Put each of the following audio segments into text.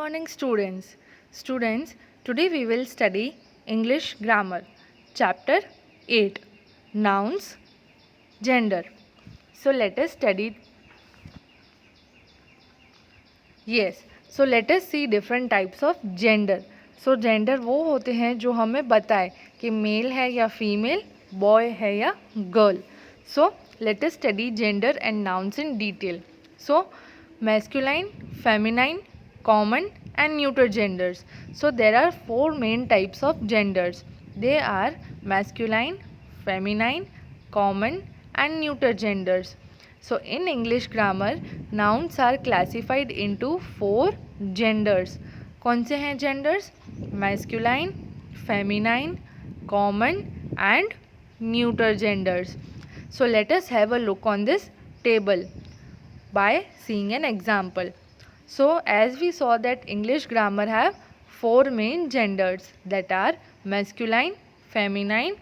morning students. Students, today we will study English grammar. Chapter 8 Nouns, Gender. So let us study. So let us see different types of gender. So gender वो होते हैं जो हमें बताए कि mail है या फीमेल, बॉय है या girl. So let us study gender and nouns in detail. So masculine, feminine, common and neuter genders. So there are four main types of genders. They are masculine, feminine, common and neuter genders. So in English grammar, nouns are classified into four genders. कौन से हैं genders? Masculine, feminine, common and neuter genders. So let us have a look on this table by seeing an example. So as we saw that English grammar have four main genders, that are masculine, feminine,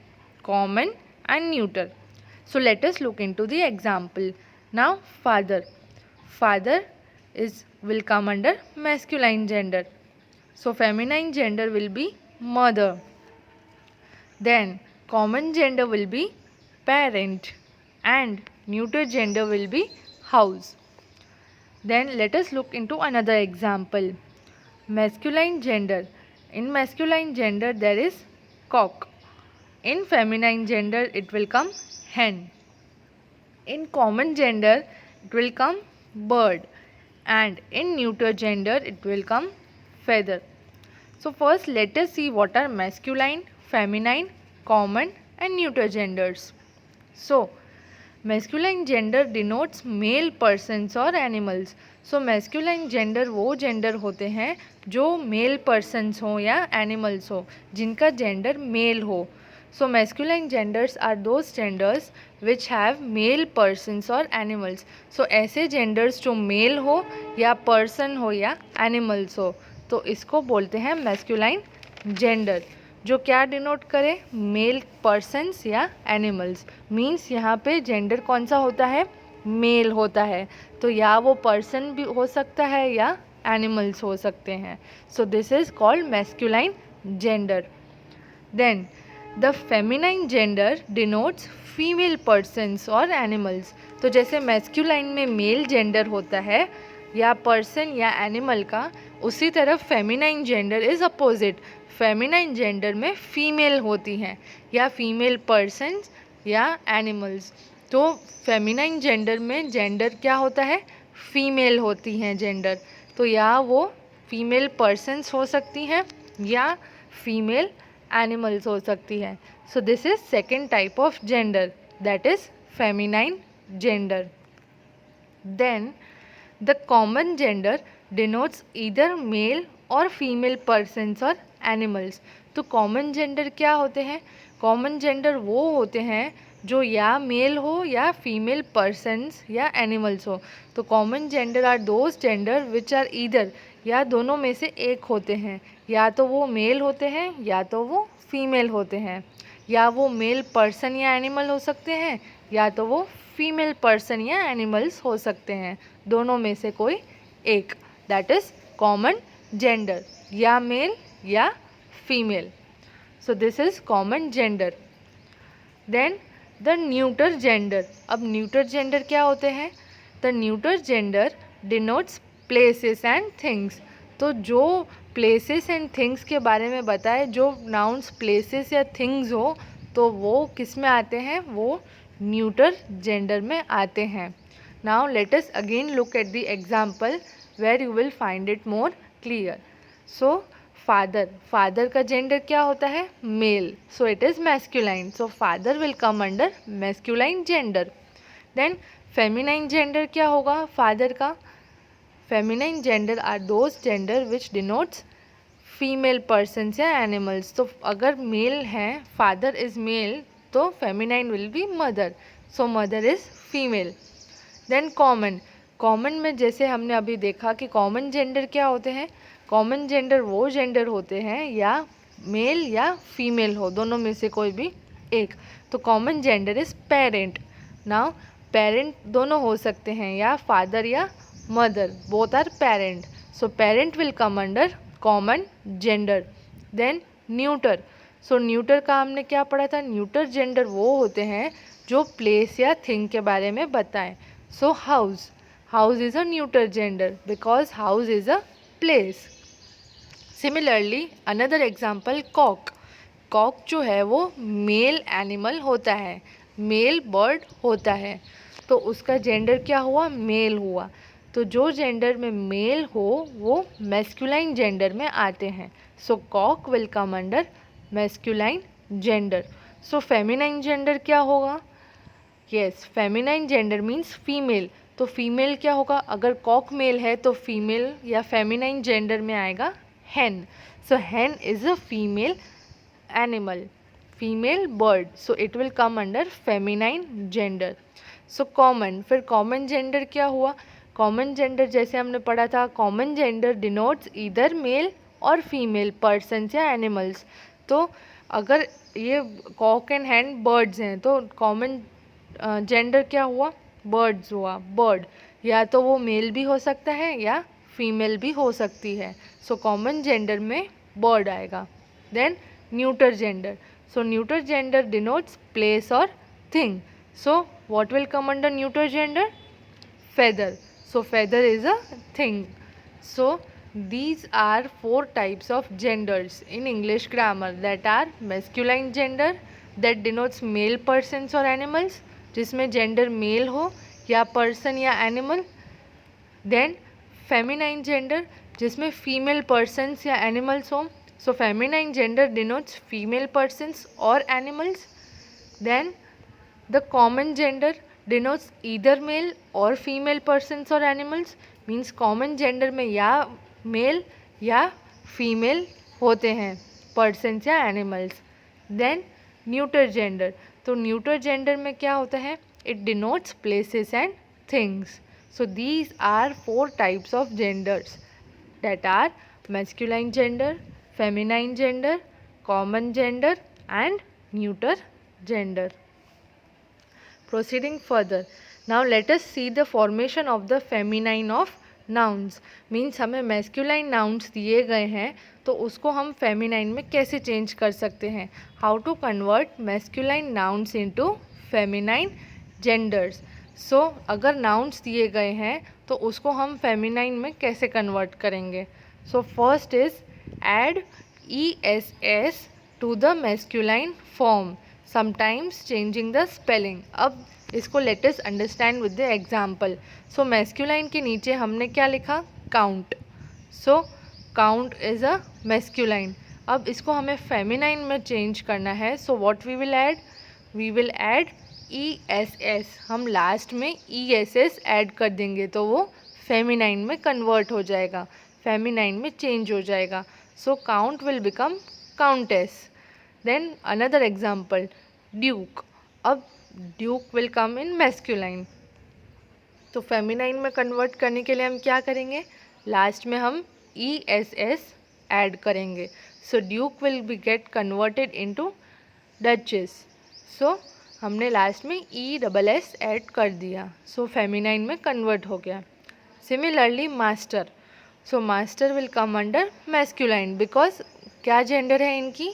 common and neuter. So let us look into the example. Now father. Father will come under masculine gender. So feminine gender will be mother. Then common gender will be parent and neuter gender will be house. Then let us look into another example. Masculine gender. In masculine gender there is cock. In feminine gender it will come hen. In common gender it will come bird. And in neuter gender it will come feather. So first let us see what are masculine, feminine, common and neuter genders. So masculine gender denotes male persons or animals. So masculine gender वो gender होते हैं जो male persons हो या animals हो, जिनका gender male हो. So masculine genders are those genders which have male persons or animals. So ऐसे genders जो male हो या person हो या animals हो, तो इसको बोलते हैं masculine gender. जो क्या डिनोट करे? मेल पर्सन्स या एनिमल्स. मीन्स यहाँ पे जेंडर कौन सा होता है? मेल होता है. तो या वो पर्सन भी हो सकता है या एनिमल्स हो सकते हैं. So this is called masculine gender. Then the feminine gender denotes female persons और एनिमल्स. तो जैसे मैस्कुलाइन में मेल जेंडर होता है या पर्सन या एनिमल का, उसी तरह feminine gender is opposite. Feminine gender में फीमेल होती हैं या फीमेल पर्सन्स या एनिमल्स. तो फेमिनाइन जेंडर में जेंडर क्या होता है? फीमेल होती हैं जेंडर. तो या वो फीमेल पर्सन्स हो सकती हैं या फीमेल एनिमल्स हो सकती हैं. So this is second type of gender, that is feminine gender. Then the common gender denotes either male और फीमेल पर्सन्स और एनिमल्स. तो कॉमन जेंडर क्या होते हैं? कॉमन जेंडर वो होते हैं जो या मेल हो या फीमेल पर्सन्स या एनिमल्स हो. तो common gender are those gender which are either, या दोनों में से एक होते हैं. या तो वो मेल होते हैं या तो वो फीमेल होते हैं. या वो मेल पर्सन या एनिमल हो सकते हैं या तो वो फीमेल पर्सन या एनिमल्स हो सकते हैं. दोनों में से कोई एक, दैट इज़ कॉमन जेंडर, या मेल या female. So this is common gender. Then the neuter gender. अब न्यूटर जेंडर क्या होते हैं? The neuter gender denotes places and things. तो जो प्लेसेस एंड थिंग्स के बारे में बताए, जो नाउन्स प्लेसेस या थिंग्स हो, तो वो किस में आते हैं? वो न्यूटर जेंडर में आते हैं. Now let us again look at the example where you will find it more clear. So father का जेंडर क्या होता है? Male. So it is masculine. So father will come under masculine gender. Then feminine gender क्या होगा father का? Feminine gender are those gender which denotes female persons या animals. तो अगर मेल हैं, फादर इज़ मेल, तो feminine will be mother. So mother is female. Then common में जैसे हमने अभी देखा कि कॉमन जेंडर क्या होते हैं? कॉमन जेंडर वो जेंडर होते हैं या मेल या फीमेल हो, दोनों में से कोई भी एक. तो common gender is parent. Parent दोनों हो सकते हैं, या फादर या mother, both are parent. So parent will come under common gender. Then neuter. So neuter का हमने क्या पढ़ा था? न्यूटर जेंडर वो होते हैं जो प्लेस या थिंग के बारे में बताएं. So house is a neuter gender because house is a place. Similarly another example cock. Cock जो है वो मेल एनिमल होता है, मेल बर्ड होता है, तो उसका जेंडर क्या हुआ? मेल हुआ. तो जो जेंडर में मेल हो वो मैस्कुलाइन जेंडर में आते हैं. So cock will come under masculine gender. So feminine gender क्या होगा? Yes, feminine gender means female. तो फीमेल क्या होगा? अगर कॉक मेल है तो फीमेल या फेमिनाइन जेंडर में आएगा hen. So hen is a female animal, female bird, so it will come under feminine gender. So common, फिर common gender क्या हुआ? common gender जैसे हमने पढ़ा था, common gender denotes either male और female persons या animals. तो अगर ये cock and hen birds हैं तो common gender क्या हुआ? birds हुआ, bird. या तो वो मेल भी हो सकता है या फीमेल भी हो सकती है. सो कॉमन जेंडर में बर्ड आएगा. Then neuter gender. So neuter gender denotes place और thing. So what will come under neuter gender? feather. So feather is a thing. So these are 4 types of genders in English grammar, that are masculine gender that denotes male persons or animals, जिसमें gender male हो या person या animal. Then feminine gender जिसमें female persons या animals हो. So feminine gender denotes female persons or animals. Then the common gender denotes either male or female persons or animals. Means common gender में या male या female होते हैं persons या animals. Then neuter gender. तो neuter gender में क्या होता है? It denotes places and things. So these are 4 types of genders, that are masculine gender, feminine gender, common gender and neuter gender. Proceeding further, now let us see the formation of the feminine of nouns. Means हमें masculine nouns दिए गए हैं तो उसको हम feminine में कैसे change कर सकते हैं? How to convert masculine nouns into feminine genders. So अगर nouns दिए गए हैं तो उसको हम feminine में कैसे convert करेंगे? So first is add ess to the masculine form, sometimes changing the spelling. अब इसको let us understand with the example. So masculine के नीचे हमने क्या लिखा? count. So count is a masculine. अब इसको हमें feminine में change करना है. So what we will add? We will add ess. हम लास्ट में ess ऐड कर देंगे तो वो feminine में convert हो जाएगा, feminine में change हो जाएगा. So count will become countess. Then another example, duke. अब duke will come in masculine. तो feminine में convert करने के लिए हम क्या करेंगे? लास्ट में हम ess ऐड करेंगे. So duke will be get converted into duchess. So हमने लास्ट में ess ऐड कर दिया. So feminine में convert हो गया. Similarly master. So master will come under masculine because क्या जेंडर है इनकी?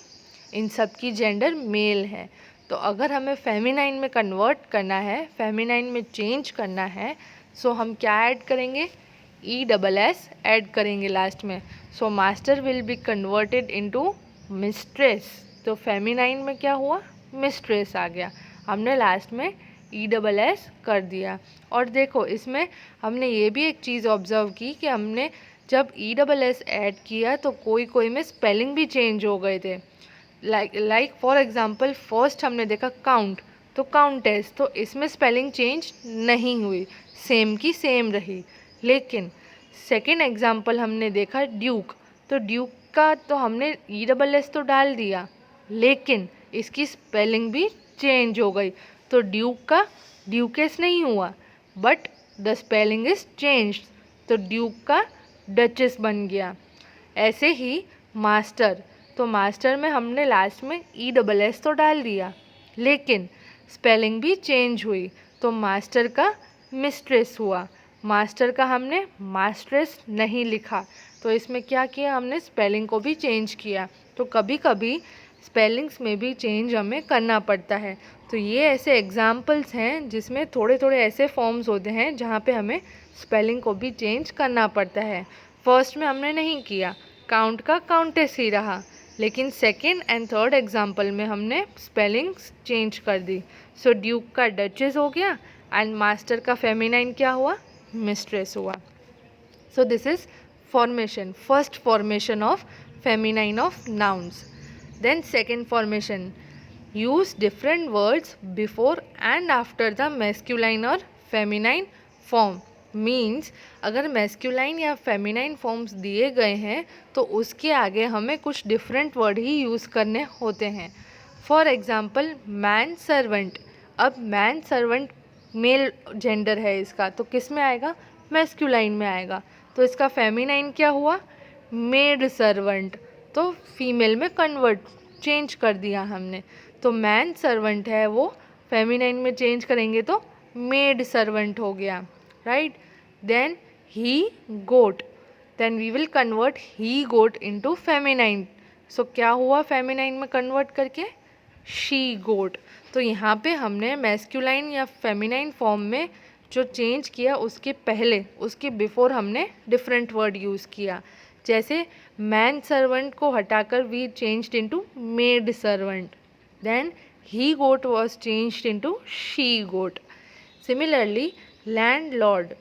इन सब की जेंडर मेल है. तो अगर हमें फेमिनाइन में कन्वर्ट करना है, फेमिनाइन में चेंज करना है, सो हम क्या ऐड करेंगे? ess ऐड करेंगे लास्ट में. So master will be converted into mistress. तो फेमिनाइन में क्या हुआ? मिस्ट्रेस आ गया. हमने लास्ट में ess कर दिया. और देखो इसमें हमने ये भी एक चीज़ ऑब्जर्व की कि हमने जब ess ऐड किया तो कोई में स्पेलिंग भी चेंज हो गए थे. लाइक फॉर एग्जांपल फर्स्ट हमने देखा काउंट, तो काउंटेस, तो इसमें स्पेलिंग चेंज नहीं हुई, सेम की सेम रही. लेकिन सेकंड एग्जांपल हमने देखा ड्यूक, तो ड्यूक का तो हमने ess तो डाल दिया लेकिन इसकी स्पेलिंग भी चेंज हो गई. तो ड्यूक का ड्यूकेस नहीं हुआ but the spelling is change, तो ड्यूक का डचेस बन गया. ऐसे ही मास्टर, तो मास्टर में हमने लास्ट में ess तो डाल दिया लेकिन स्पेलिंग भी चेंज हुई, तो मास्टर का मिस्ट्रेस हुआ. मास्टर का हमने मास्ट्रेस नहीं लिखा, तो इसमें क्या किया हमने, स्पेलिंग को भी चेंज किया। तो कभी कभी स्पेलिंग्स में भी चेंज हमें करना पड़ता है। तो ये ऐसे एग्जाम्पल्स हैं जिसमें थोड़े थोड़े ऐसे फॉर्म्स होते हैं जहाँ पे हमें स्पेलिंग को भी चेंज करना पड़ता है। फर्स्ट में हमने नहीं किया, काउंट का काउंटेस ही रहा, लेकिन सेकेंड एंड थर्ड एग्जाम्पल में हमने स्पेलिंग्स चेंज कर दी। सो ड्यूक का डचेस हो गया एंड मास्टर का फेमिनाइन क्या हुआ, मिस्ट्रेस हुआ। सो this is formation, first formation of feminine of nouns. Then second formation, use different words before and after the masculine or feminine form. Means अगर masculine या feminine forms दिए गए हैं तो उसके आगे हमें कुछ डिफरेंट वर्ड ही यूज़ करने होते हैं। फॉर एग्ज़ाम्पल मैन सर्वेंट, अब मैन सर्वेंट मेल जेंडर है इसका, तो किस में आएगा, मैस्कुलाइन में आएगा। तो इसका फेमिनाइन क्या हुआ, मेड सर्वेंट, तो फीमेल में कन्वर्ट चेंज कर दिया हमने। तो मैन सर्वेंट है वो फेमिनाइन में चेंज करेंगे तो मेड सर्वेंट हो गया, right. Then he goat, then we will convert he goat into feminine. So क्या हुआ फेमिनाइन में कन्वर्ट करके, शी गोट। तो यहाँ पे हमने मैस्कुलाइन या फेमिनाइन फॉर्म में जो चेंज किया उसके पहले, उसके बिफोर हमने डिफरेंट वर्ड यूज़ किया। जैसे मैन सर्वेंट को हटाकर we changed into maid servant, then he goat was changed into she goat. Similarly landlord,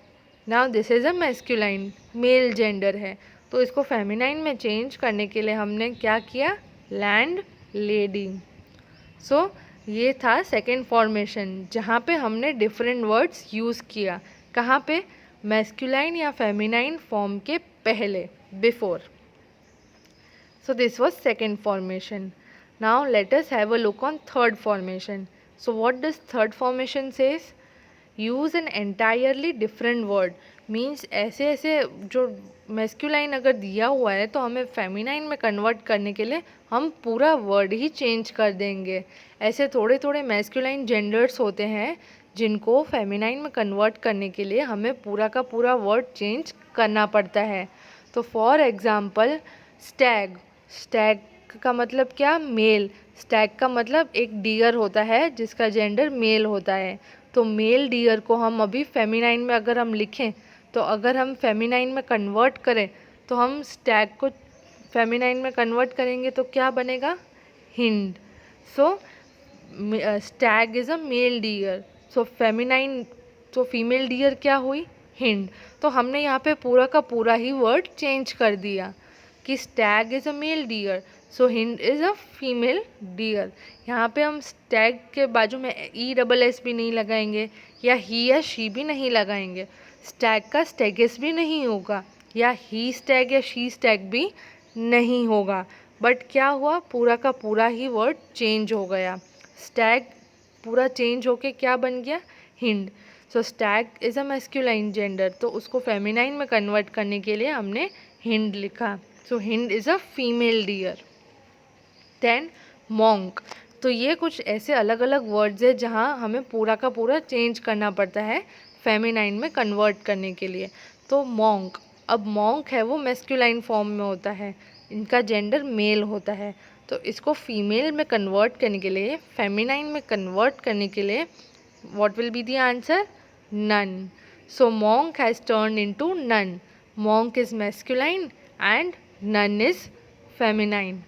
now this is a masculine, male gender है, तो इसको फेमिनाइन में चेंज करने के लिए हमने क्या किया, लैंड लेडी। सो ये था सेकेंड फॉर्मेशन जहाँ पे हमने डिफरेंट वर्ड्स यूज़ किया। कहाँ पे, मैस्कुलाइन या फेमिनाइन फॉर्म के पहले, before. So this was second formation. Now let us have a look on third formation. So what does third formation says, use an entirely different word. Means ऐसे ऐसे जो masculine अगर दिया हुआ है तो हमें फेमिनाइन में कन्वर्ट करने के लिए हम पूरा वर्ड ही चेंज कर देंगे। ऐसे थोड़े थोड़े मैस्कुलाइन जेंडर्स होते हैं जिनको फेमिनाइन में कन्वर्ट करने के लिए हमें पूरा का पूरा वर्ड चेंज करना पड़ता है। तो फॉर एग्ज़ाम्पल स्टैग, स्टैग का मतलब क्या, मेल। स्टैग का मतलब एक डियर होता है जिसका जेंडर मेल होता है। तो मेल डियर को हम अभी फेमिनाइन में अगर हम लिखें, तो अगर हम फेमिनाइन में कन्वर्ट करें तो हम स्टैग को फेमिनाइन में कन्वर्ट करेंगे तो क्या बनेगा, hind. So stag is a male deer, so feminine, तो फीमेल डियर क्या हुई, हिंड। तो हमने यहाँ पे पूरा का पूरा ही वर्ड चेंज कर दिया कि stag is a male deer, so hind is a female deer. यहाँ पे हम स्टैग के बाजू में ESS भी नहीं लगाएंगे या ही या शी भी नहीं लगाएंगे, स्टैग का स्टैगिस भी नहीं होगा या ही स्टैग या शी स्टैग भी नहीं होगा। बट क्या हुआ, पूरा का पूरा ही वर्ड चेंज हो गया। स्टैग पूरा चेंज होके क्या बन गया, hind. So stag is a masculine gender, तो उसको फेमिनाइन में कन्वर्ट करने के लिए हमने हिंड लिखा। So hind is a female deer. Then monk, तो ये कुछ ऐसे अलग अलग वर्ड्स है जहाँ हमें पूरा का पूरा चेंज करना पड़ता है फेमिनाइन में कन्वर्ट करने के लिए। तो मॉन्क, अब मॉन्क है वो मैस्कुलाइन फॉर्म में होता है, इनका जेंडर मेल होता है। तो इसको फीमेल में कन्वर्ट करने के लिए, फेमिनाइन में कन्वर्ट करने के लिए what will be the answer, nun. So monk has turn into nun. Monk is masculine and nun is feminine.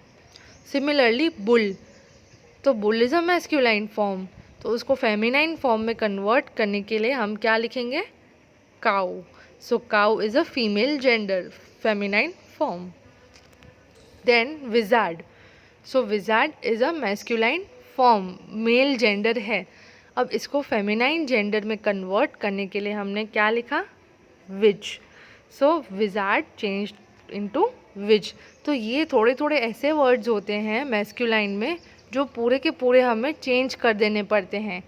Similarly bull, तो bull is a masculine form, तो उसको फेमिनाइन फॉर्म में कन्वर्ट करने के लिए हम क्या लिखेंगे, cow. So cow is a female gender, feminine form. Then wizard, so wizard is a masculine form, male gender है। अब इसको फेमिनाइन जेंडर में कन्वर्ट करने के लिए हमने क्या लिखा, विच। सो विजार्ड चेंज इनटू विच। तो ये थोड़े थोड़े ऐसे वर्ड्स होते हैं मैस्कुलाइन में जो पूरे के पूरे हमें चेंज कर देने पड़ते हैं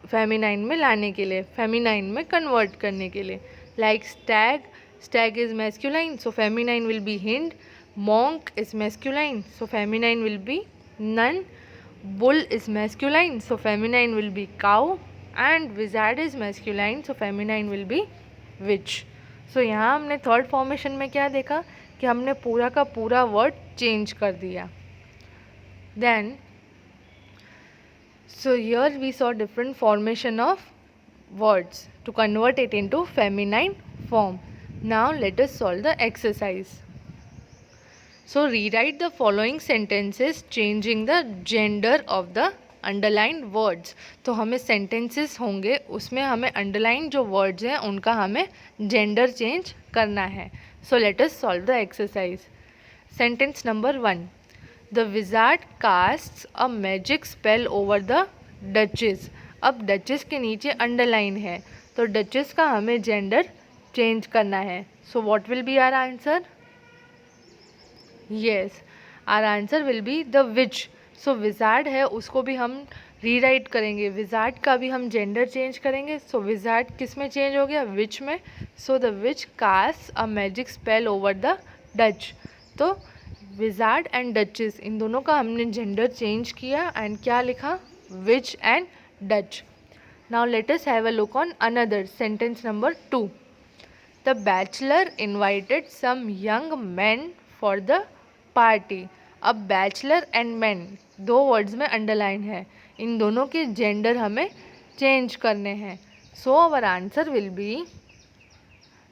फेमिनाइन में लाने के लिए, फेमिनाइन में कन्वर्ट करने के लिए। Like stag, stag is masculine, so feminine will be hind. Monk is masculine, so feminine will be nun. Bull is masculine, so feminine will be cow, and wizard is masculine, so feminine will be विच। सो यहाँ हमने third formation में क्या देखा कि हमने पूरा का पूरा वर्ड चेंज कर दिया। Then so here we saw different formation of words to convert it into feminine form. Now let us solve the exercise. So rewrite the following sentences changing the gender of the underlined words. तो हमें sentences होंगे, उसमें हमें underline जो words हैं उनका हमें gender change करना है. So let us solve the exercise. Sentence number 1. The wizard casts a magic spell over the duchess. अब duchess के नीचे underline है तो duchess का हमें gender change करना है. So what will be our answer? Yes, our answer will be the witch. So wizard है उसको भी हम रीराइट करेंगे, wizard का भी हम gender चेंज करेंगे. So wizard किस में चेंज हो गया? witch में. So the witch casts a magic spell over the Dutch. तो विजार्ड एंड डचेस इन दोनों का हमने जेंडर चेंज किया एंड क्या लिखा? Witch and Dutch. Now let us have a look on another sentence number 2. The bachelor invited some young man for the party. अब bachelor and man दो words में अंडरलाइन है, इन दोनों के जेंडर हमें चेंज करने हैं. So our answer will be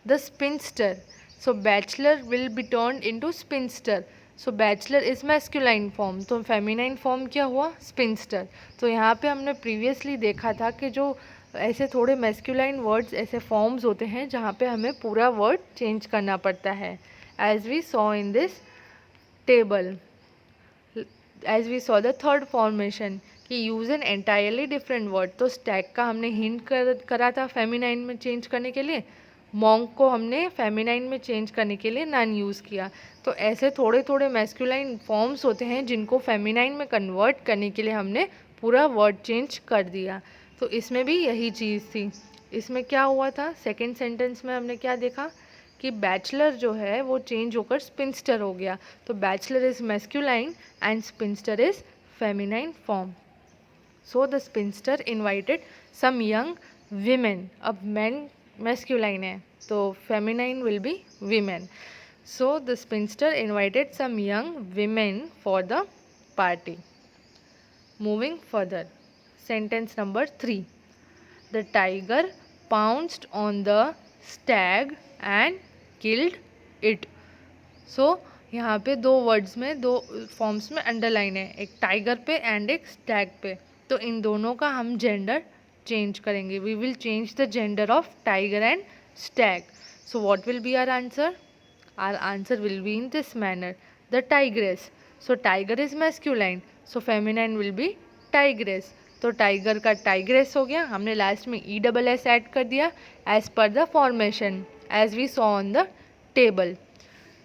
the spinster. So bachelor will be turned into sphincter. So bachelor is masculine form, तो फेमिनाइन फॉर्म क्या हुआ? स्पिंस्टर. तो यहाँ पे हमने प्रीवियसली देखा था कि जो ऐसे थोड़े मैस्कुलाइन वर्ड्स ऐसे फॉर्म्स होते हैं जहाँ पे हमें पूरा वर्ड चेंज करना पड़ता है. As we saw in this table, as we saw the third formation कि use an entirely different word. तो स्टैग का हमने हिंट करा था फेमिनाइन में चेंज करने के लिए, मॉन्क को हमने फेमिनाइन में चेंज करने के लिए नन यूज़ किया. तो ऐसे थोड़े थोड़े मैस्कुलाइन फॉर्म्स होते हैं जिनको फेमिनाइन में कन्वर्ट करने के लिए हमने पूरा वर्ड चेंज कर दिया. तो इसमें भी यही चीज़ थी. इसमें क्या हुआ था? सेकेंड सेंटेंस में हमने क्या देखा कि बैचलर जो है वो चेंज होकर स्पिंस्टर हो गया. तो bachelor is masculine and spinster is feminine form. So the spinster invited some young women. अब मैन मैस्कुलाइन है तो feminine will be women. So the spinster invited some young women for the party. Moving further, sentence number 3. The tiger pounced on the stag and killed it. So यहाँ पे दो words में दो forms में underline है, एक tiger पे and एक स्टैग पे. तो इन दोनों का हम जेंडर चेंज करेंगे. We will change the gender of tiger and stag. So what will be our answer? Our answer will be in this manner, the tigress. So tiger is masculine, so feminine will be tigress. तो tiger का tigress हो गया, हमने last में ESS add कर दिया as पर the formation as we saw on the table.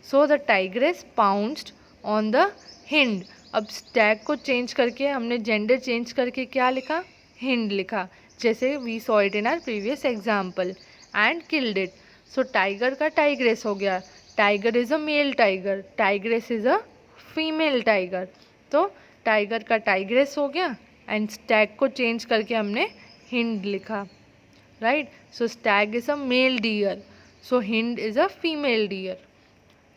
So the tigress pounced on the hind. अब स्टैग को चेंज करके हमने जेंडर चेंज करके क्या लिखा? हिंड लिखा, जैसे we saw it in our previous example. And killed it. So tiger का टाइग्रेस हो गया, tiger is a male tiger, tigress is a female tiger. तो टाइगर का टाइग्रेस हो गया एंड स्टैग को चेंज करके हमने हिंड लिखा, right. So stag is a male deer, so hind is a female deer.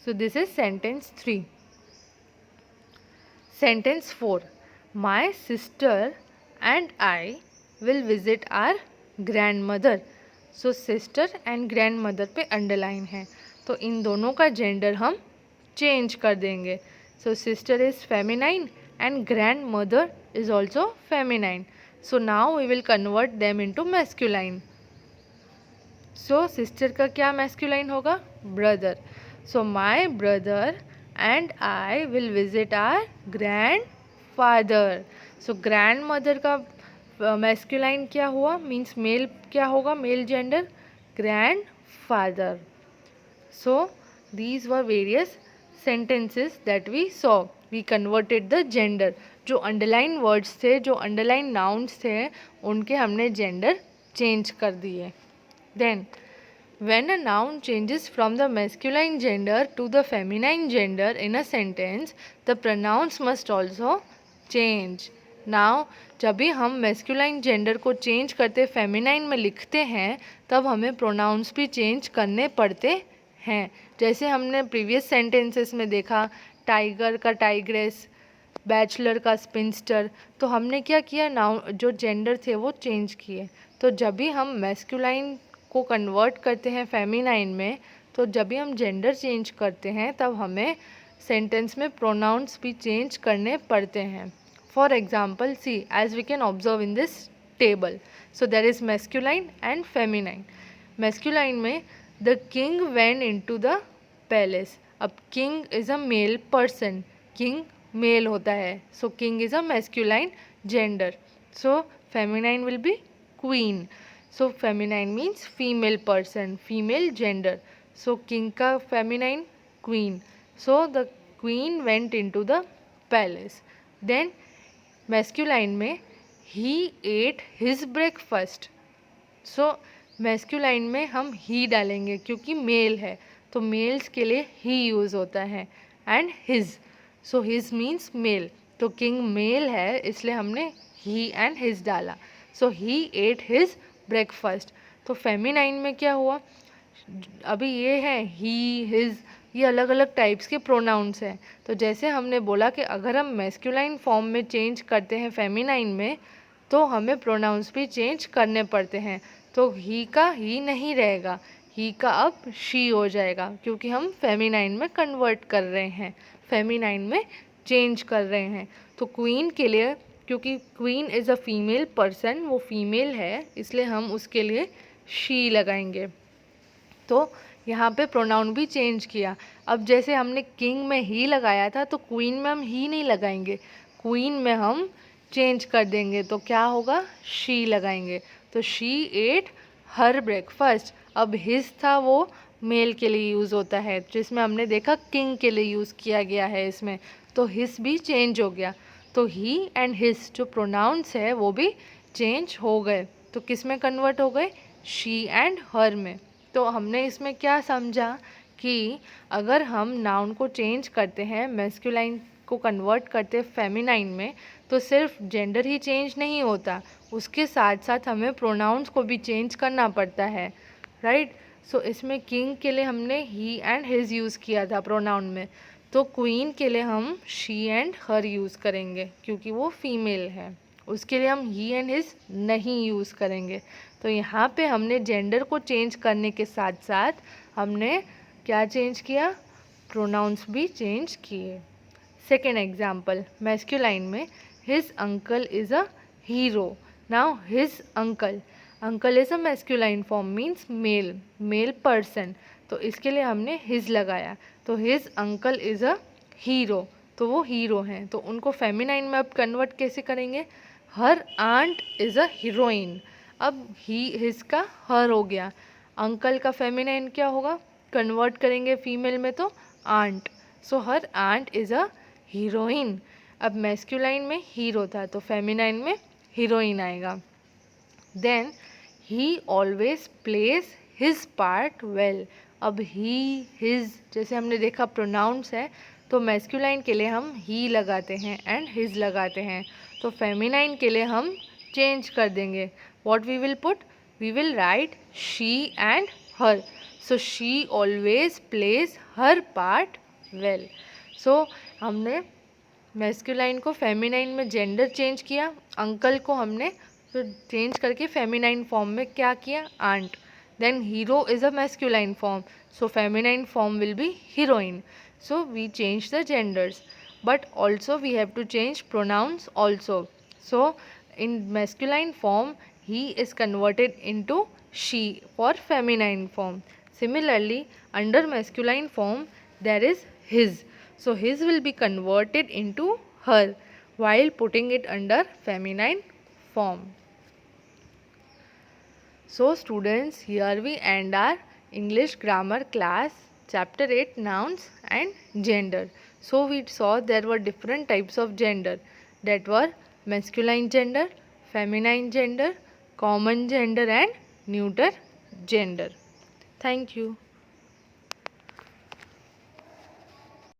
So this is sentence 3. Sentence 4. My sister and I will visit our grand mother. So sister and grand mother पे underline है तो इन दोनों का gender हम change कर देंगे. So sister is feminine and grand mother is also feminine. So now we will convert them into masculine. So sister का क्या मैस्कुलाइन होगा? Brother. So my brother and I will visit our grand father. So grand mother का masculine क्या हुआ? Means male क्या होगा? Male gender grand father. So these were various sentences that we saw. We converted the gender. जो underline words थे, जो underline nouns थे, उनके हमने जेंडर चेंज कर दिए. Then when a noun changes from the masculine gender to the feminine gender in a sentence, the pronouns must also change. Now जब भी हम मैस्कुलाइन जेंडर को चेंज करते फेमिनाइन में लिखते हैं तब हमें प्रोनाउंस भी चेंज करने पड़ते हैं। जैसे हमने प्रीवियस सेंटेंसेस में देखा, टाइगर का टाइग्रेस, बैचलर का स्पिंस्टर, तो हमने क्या किया, नाउन जो जेंडर थे वो चेंज किए। तो जब भी हम मैस्कुलाइन को कन्वर्ट करते हैं फेमिनाइन में, तो जब भी हम जेंडर चेंज करते हैं तब हमें सेंटेंस में प्रोनाउंस भी चेंज करने पड़ते हैं। For example, see, as we can observe in this table, so there is masculine and feminine. Masculine में the king went into the palace. अब king is a male person, king male होता है, so king is a masculine gender. So feminine will be queen. So feminine means female person, female gender. So king का feminine queen. So the queen went into the palace. Then masculine में ही ate his breakfast. So masculine में हम ही डालेंगे क्योंकि mail है, तो mails के लिए ही यूज़ होता है, and his, so his means male, तो किंग मेल है इसलिए हमने ही एंड हिज डाला। सो ही एट हिज ब्रेकफास्ट। तो फेमिनाइन में क्या हुआ, अभी ये है ही, हिज, ये अलग अलग टाइप्स के प्रोनाउंस हैं। तो जैसे हमने बोला कि अगर हम मैस्कुलाइन फॉर्म में चेंज करते हैं फेमिनाइन में तो हमें प्रोनाउंस भी चेंज करने पड़ते हैं। तो ही का ही नहीं रहेगा, ही का अब शी हो जाएगा क्योंकि हम फेमिनाइन में कन्वर्ट कर रहे हैं, फेमिनाइन में चेंज कर रहे हैं। तो क्वीन के लिए, क्योंकि queen is a female person, वो फीमेल है इसलिए हम उसके लिए शी लगाएंगे। तो यहाँ पे प्रोनाउन भी चेंज किया। अब जैसे हमने किंग में ही लगाया था तो क्वीन में हम ही नहीं लगाएंगे, क्वीन में हम चेंज कर देंगे, तो क्या होगा, शी लगाएंगे। तो शी एट हर ब्रेकफास्ट। अब हिज था वो मेल के लिए यूज़ होता है, जिसमें हमने देखा किंग के लिए यूज़ किया गया है इसमें, तो हिज भी चेंज हो गया। तो ही एंड हिज जो प्रोनाउंस है वो भी चेंज हो गए। तो किस में कन्वर्ट हो गए, शी एंड हर में। तो हमने इसमें क्या समझा कि अगर हम नाउन को चेंज करते हैं, मैस्कुलाइन को कन्वर्ट करते हैं फेमिनाइन में, तो सिर्फ जेंडर ही चेंज नहीं होता, उसके साथ साथ हमें प्रोनाउंस को भी चेंज करना पड़ता है, राइट। सो इसमें किंग के लिए हमने ही एंड हिज यूज़ किया था प्रोनाउन में, तो क्वीन के लिए हम शी एंड हर यूज़ करेंगे क्योंकि वो फीमेल है, उसके लिए हम ही एंड हिज नहीं यूज़ करेंगे। तो यहाँ पे हमने जेंडर को चेंज करने के साथ साथ हमने क्या चेंज किया, प्रोनाउंस भी चेंज किए। सेकेंड एग्जाम्पल, मैस्कुलाइन में his uncle is a hero. Now his uncle, uncle is a masculine form means male, male person, तो इसके लिए हमने हिज लगाया। तो his uncle is a hero, तो वो हीरो हैं, तो उनको फेमिनाइन में अब कन्वर्ट कैसे करेंगे, her aunt is a heroine. अब ही हिज का हर हो गया, अंकल का फेमिनाइन क्या होगा, कन्वर्ट करेंगे फीमेल में तो aunt, so her aunt is a heroine. अब मैस्कुलाइन में हीरो था तो फेमिनाइन में हीरोइन आएगा। Then he always place his part well. अब ही हिज जैसे हमने देखा प्रोनाउंस है, तो मैस्कुलाइन के लिए हम ही लगाते हैं एंड हिज लगाते हैं, तो फेमिनाइन के लिए हम चेंज कर देंगे। What we will put? We will write she and her. So she always plays her part well. So हमने मैस्कुलाइन को फेमिनाइन में जेंडर चेंज किया, अंकल को हमने फिर चेंज करके फेमिनाइन फॉर्म में क्या किया, aunt. Then hero is a masculine form, so feminine form will be heroine. So we change the genders, but also we have to change pronouns also. So in masculine form he is converted into she for feminine form. Similarly, under masculine form there is his, so his will be converted into her while putting it under feminine form. So students, here we end our English grammar class, chapter 8, nouns and gender. So we saw there were different types of gender, that were masculine gender, feminine gender, common gender and neuter gender. Thank you.